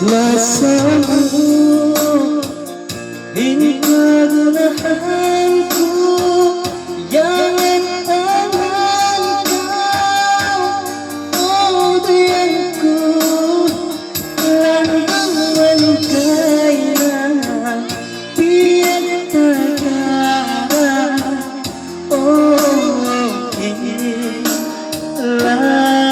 Lasamu ini kegunahan ku, jangan tangan kau, oh sayangku, lambang menyukainya biar terkara, oh ini lasamu.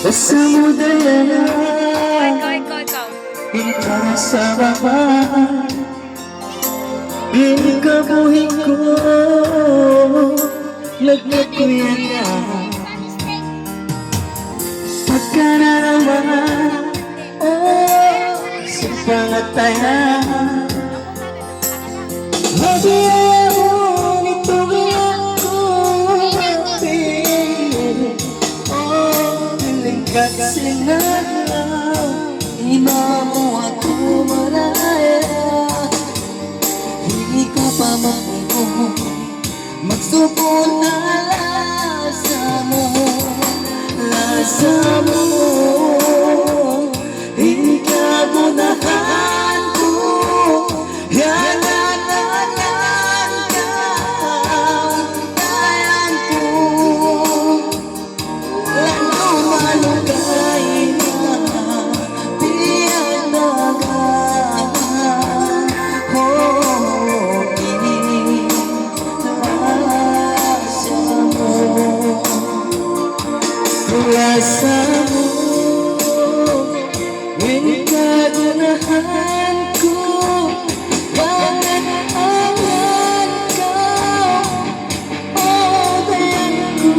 Samudaya kita sama ini kabuhingku nagnakuya pagkana naman oh sa pangatayan magiyaw nitong ako kasi nga mo ako maraya, hindi ko pa makinig magsubok na lasa mo, hindi ka gunahan ko, yan ang tayan ko, lalo malugay na pinagdagan, oh, inilasa mo, hindi ka gunahan ko, bakit awan ka, oh, bayan ko,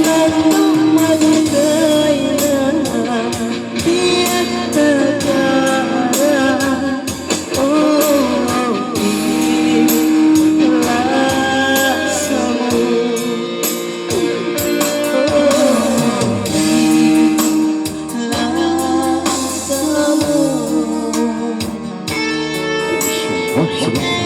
lalong malugay na diyan nagara, oh, inilasa mo, oh, inilasa mo.